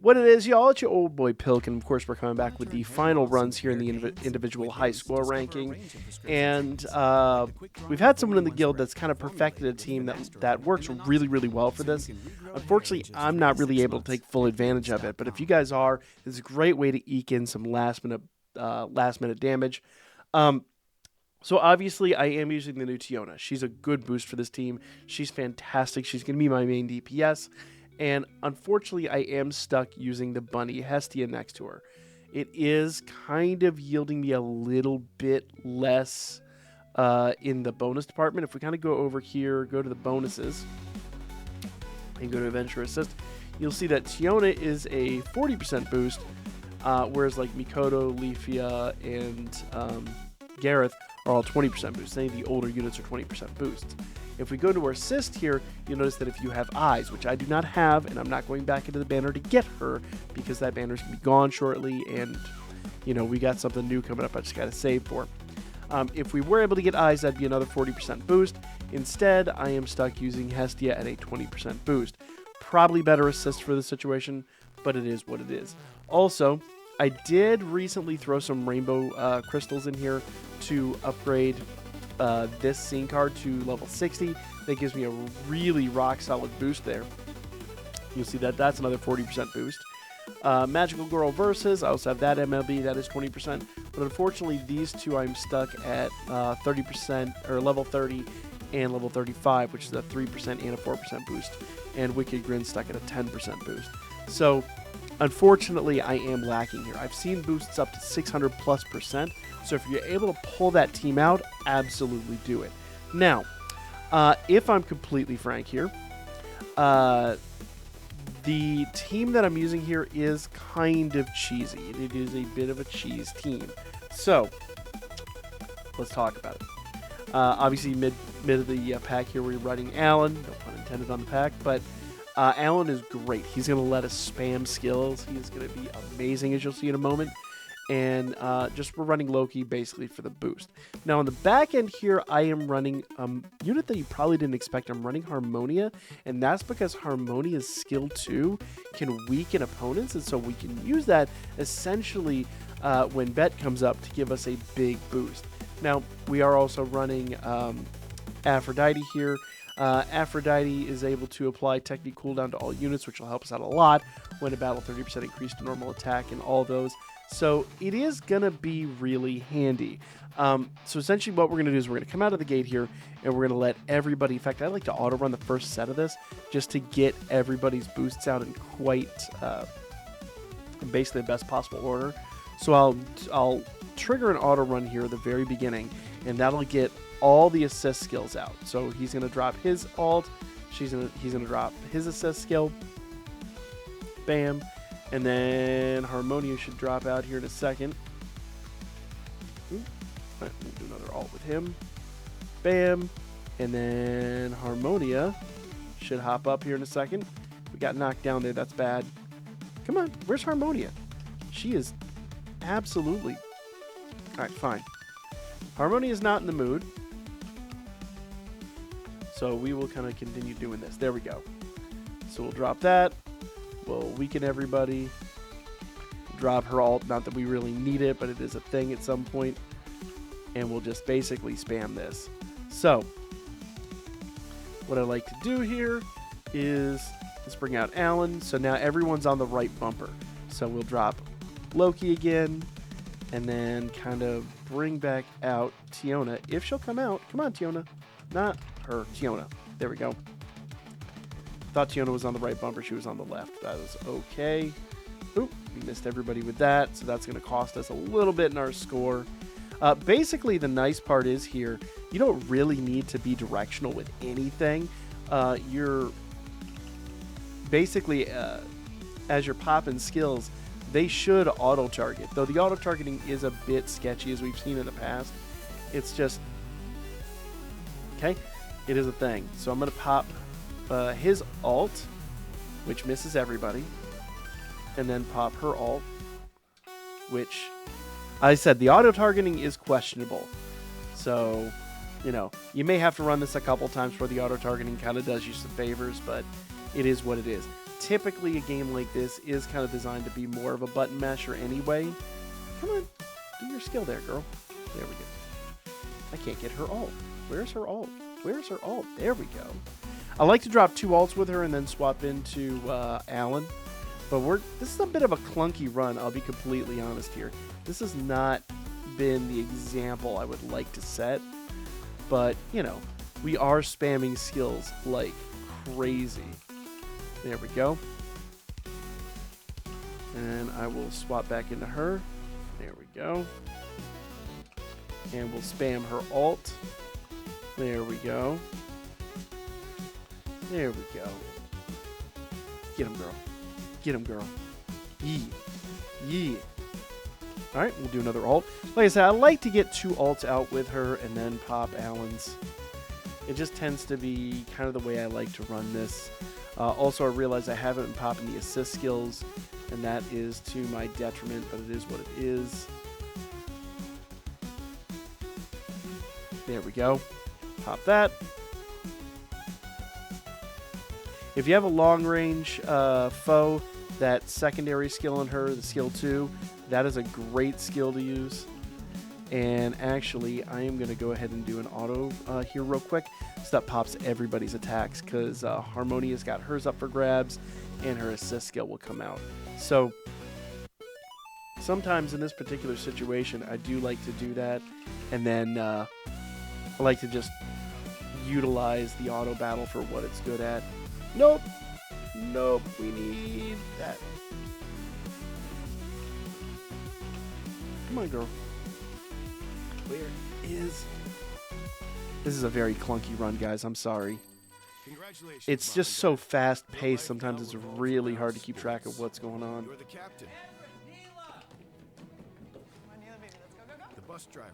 What it is, y'all, it's your old boy Pilk, and of course we're coming back with the final runs here in the individual high score ranking. And we've had someone in the guild that's kind of perfected a team that works really, really well for this. Unfortunately, I'm not really able to take full advantage of it, but if you guys are, it's a great way to eke in some last minute damage. So obviously, I am using the new Tiona. She's a good boost for this team. She's fantastic. She's going to be my main DPS. And unfortunately, I am stuck using the bunny Hestia next to her. It is kind of yielding me a little bit less in the bonus department. If we kind of go over here, go to the bonuses, and go to Adventure Assist, you'll see that Tiona is a 40% boost, whereas like Mikoto, Leafia, and Gareth are all 20% boosts. Any of the older units are 20% boosts. If we go to our assist here, you'll notice that if you have eyes, which I do not have, and I'm not going back into the banner to get her because that banner is going to be gone shortly, and we got something new coming up I just got to save for. If we were able to get eyes, that'd be another 40% boost. Instead, I am stuck using Hestia at a 20% boost. Probably better assist for the situation, but it is what it is. Also, I did recently throw some rainbow crystals in here to upgrade this scene card to level 60. That gives me a really rock solid boost there. You'll see that that's another 40% boost. Magical Girl Versus, I also have that MLB, that is 20%. But unfortunately, these two I'm stuck at 30% or level 30 and level 35, which is a 3% and a 4% boost. And Wicked Grin stuck at a 10% boost. So unfortunately, I am lacking here. I've seen boosts up to 600+%. So if you're able to pull that team out, absolutely do it. Now, if I'm completely frank here, the team that I'm using here is kind of cheesy. It is a bit of a cheese team. So let's talk about it. Obviously, mid of the pack here, we're running Alan. No pun intended on the pack, but Alan is great. He's going to let us spam skills. He is going to be amazing, as you'll see in a moment. And we're running Loki basically for the boost. Now on the back end here, I am running a unit that you probably didn't expect. I'm running Harmonia, and that's because Harmonia's skill 2 can weaken opponents, and so we can use that essentially when Bet comes up to give us a big boost. Now we are also running Aphrodite here. Aphrodite is able to apply technique cooldown to all units, which will help us out a lot when a battle 30% increase to normal attack and all those. So it is going to be really handy. So essentially what we're going to do is we're going to come out of the gate here, and we're going to let everybody, in fact, I like to auto run the first set of this just to get everybody's boosts out in quite basically the best possible order. So I'll trigger an auto run here at the very beginning, and that'll get all the assist skills out. So he's going to drop his ult, he's going to drop his assist skill, bam. And then Harmonia should drop out here in a second. We'll do another ult with him. Bam. And then Harmonia should hop up here in a second. We got knocked down there. That's bad. Come on. Where's Harmonia? She is absolutely... All right, fine. Harmonia is not in the mood. So we will kind of continue doing this. There we go. So we'll drop that. We'll weaken everybody. Drop her ult. Not that we really need it, but it is a thing at some point. And we'll just basically spam this. So, what I like to do here is let's bring out Alan. So now everyone's on the right bumper. So we'll drop Loki again. And then kind of bring back out Tiona. If she'll come out. Come on, Tiona. Not her. Tiona. There we go. Thought Tiona was on the right bumper. She was on the left. That was okay. Oop, we missed everybody with that. So that's going to cost us a little bit in our score. Basically, the nice part is here, you don't really need to be directional with anything. You're basically, as you're popping skills, they should auto-target. Though the auto-targeting is a bit sketchy, as we've seen in the past. It's just, okay, it is a thing. So I'm going to pop his ult, which misses everybody, and then pop her ult, which, I said, the auto-targeting is questionable. So, you may have to run this a couple times where the auto-targeting kind of does you some favors, but it is what it is. typically a game like this is kind of designed to be more of a button masher anyway. Come on, do your skill there, girl. There we go. I can't get her ult. Where's her ult? Where's her ult? There we go. I like to drop 2 ults with her and then swap into Alan. But this is a bit of a clunky run, I'll be completely honest here. This has not been the example I would like to set. But, you know, we are spamming skills like crazy. There we go. And I will swap back into her. There we go. And we'll spam her ult. There we go. There we go. Get him, girl. Get him, girl. Yee. Yee. Alright, we'll do another ult. Like I said, I like to get 2 ults out with her and then pop Alan's. It just tends to be kind of the way I like to run this. Also, I realize I haven't been popping the assist skills, and that is to my detriment, but it is what it is. There we go. Pop that. If you have a long-range foe, that secondary skill in her, the skill 2, that is a great skill to use. And actually, I am going to go ahead and do an auto here real quick. So that pops everybody's attacks because Harmonia's got hers up for grabs and her assist skill will come out. So sometimes in this particular situation, I do like to do that. And then I like to just utilize the auto battle for what it's good at. Nope. Nope. We need that. Come on, girl. Where is... This is a very clunky run, guys. I'm sorry. It's just so fast-paced. Sometimes it's really hard to keep track of what's going on. You're the captain. The bus driver.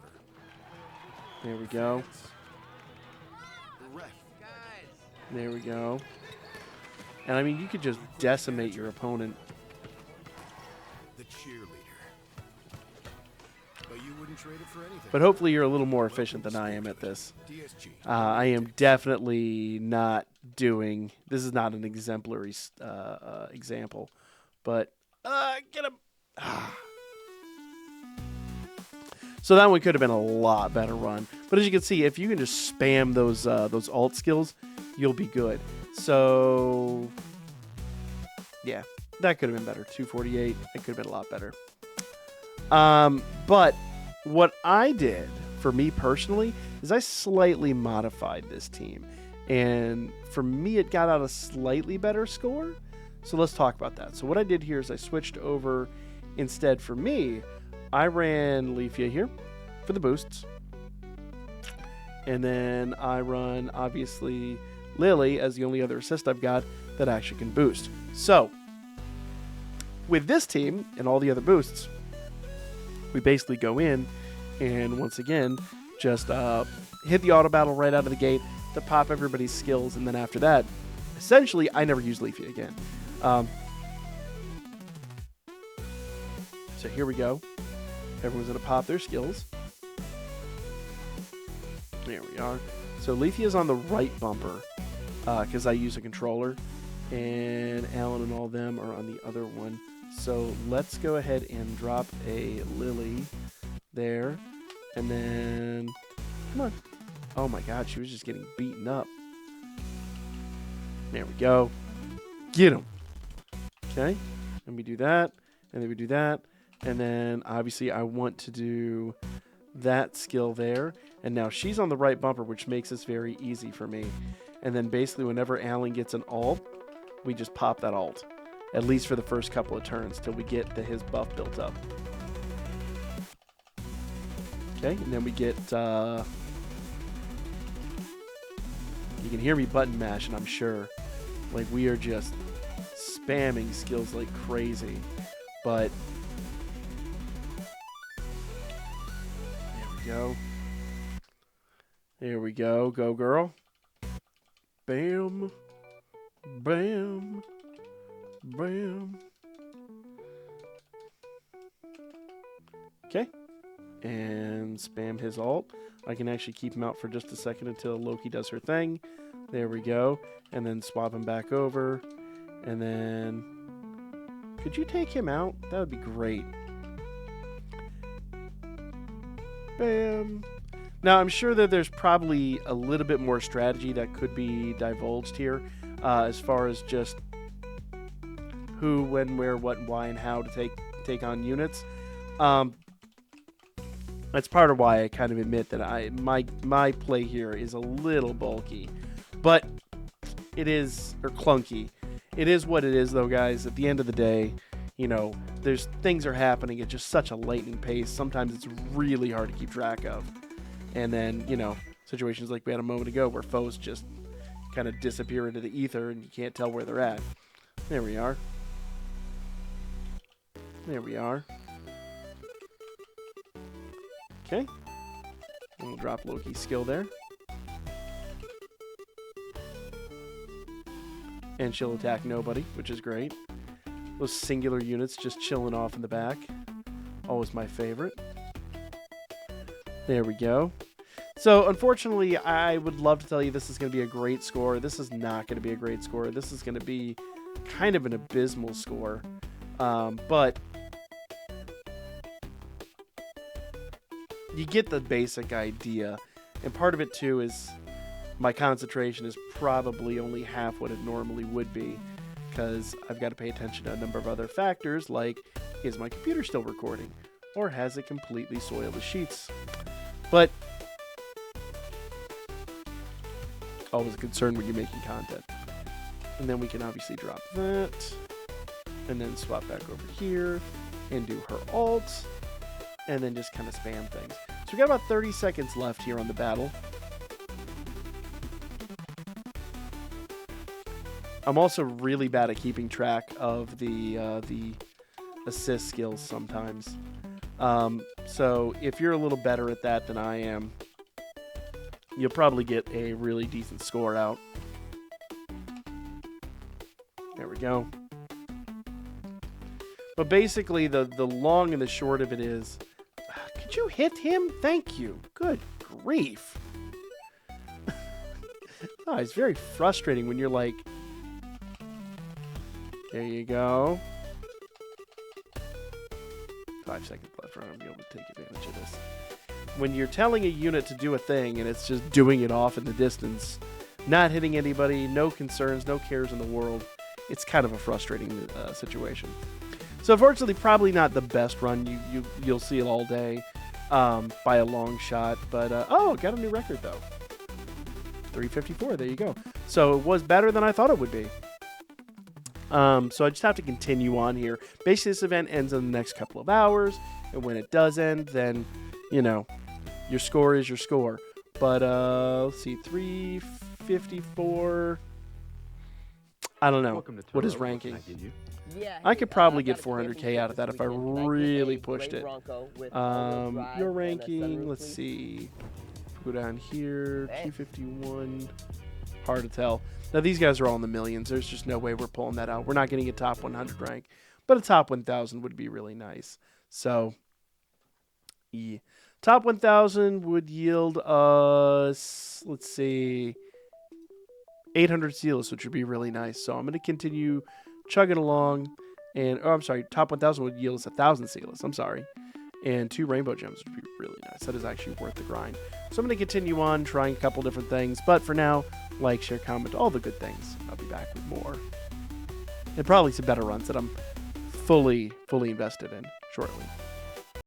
There we go. There we go. And I mean, you could just decimate your opponent. The cheerleader. But you wouldn't trade it for anything. But hopefully you're a little more efficient than I am at this. I am definitely not doing... This is not an exemplary example. But, get him! So that one could have been a lot better run. But as you can see, if you can just spam those ult skills, you'll be good. So, yeah, that could have been better. 248, it could have been a lot better. But what I did, for me personally, is I slightly modified this team. And for me, it got out a slightly better score. So let's talk about that. So what I did here is I switched over. Instead, for me, I ran Leafia here for the boosts. And then I run, obviously, Lily as the only other assist I've got that actually can boost. So, with this team and all the other boosts, we basically go in and, once again, just hit the auto battle right out of the gate to pop everybody's skills. And then after that, essentially, I never use Leafia again. So here we go. Everyone's going to pop their skills. There we are. So Leafia's on the right bumper because I use a controller. And Alan and all of them are on the other one. So let's go ahead and drop a Lily there. And then, come on. Oh my god, she was just getting beaten up. There we go. Get him. Okay. And we do that. And then we do that. And then, obviously, I want to do that skill there. And now she's on the right bumper, which makes this very easy for me. And then, basically, whenever Alan gets an ult, we just pop that ult. At least for the first couple of turns, till we get his buff built up. Okay, and then we get... you can hear me button mashing, I'm sure. Like, we are just spamming skills like crazy. But... go. There we go. Go, girl. Bam. Bam. Bam. Okay. And spam his ult. I can actually keep him out for just a second until Loki does her thing. There we go. And then swap him back over. And then, could you take him out? That would be great. Bam. Now, I'm sure that there's probably a little bit more strategy that could be divulged here as far as just who, when, where, what, why, and how to take on units. That's part of why I kind of admit that my play here is a little bulky, but it is, or clunky. It is what it is, though, guys. At the end of the day, you know, things are happening at just such a lightning pace. Sometimes it's really hard to keep track of. And then, you know, situations like we had a moment ago where foes just kind of disappear into the ether and you can't tell where they're at. There we are. There we are. Okay. We'll drop Loki's skill there. And she'll attack nobody, which is great. Those singular units just chilling off in the back. Always my favorite. There we go. So, unfortunately, I would love to tell you this is going to be a great score. This is not going to be a great score. This is going to be kind of an abysmal score. But you get the basic idea. And part of it, too, is my concentration is probably only half what it normally would be, because I've got to pay attention to a number of other factors, like, is my computer still recording? Or has it completely soiled the sheets? But always a concern when you're making content. And then we can obviously drop that, and then swap back over here, and do her ult, and then just kind of spam things. So we got about 30 seconds left here on the battle. I'm also really bad at keeping track of the assist skills sometimes. So if you're a little better at that than I am, you'll probably get a really decent score out. There we go. But basically, the long and the short of it is, could you hit him? Thank you. Good grief. Oh, it's very frustrating when you're like, there you go. 5 seconds left, right? I'll be able to take advantage of this. When you're telling a unit to do a thing and it's just doing it off in the distance, not hitting anybody, no concerns, no cares in the world, it's kind of a frustrating situation. So unfortunately, probably not the best run. You'll see it all day by a long shot. But, oh, got a new record, though. 354, there you go. So it was better than I thought it would be. So I just have to continue on here. Basically, this event ends in the next couple of hours. And when it does end, then, you know, your score is your score. But, let's see, 354. I don't know. What is ranking? I could probably get 400k out of that if I really pushed it. Your ranking, let's see. Go down here, 251. Hard to tell. Now, these guys are all in the millions. There's just no way we're pulling that out. We're not getting a top 100 rank, but a top 1,000 would be really nice. So, yeah. Top 1,000 would yield us, let's see, 800 seals, which would be really nice. So I'm going to continue chugging along. And, oh, I'm sorry, top 1,000 would yield us 1,000 seals. I'm sorry. And 2 rainbow gems would be really nice. That is actually worth the grind. So I'm going to continue on trying a couple different things. But for now, like, share, comment, all the good things. I'll be back with more. And probably some better runs that I'm fully invested in shortly.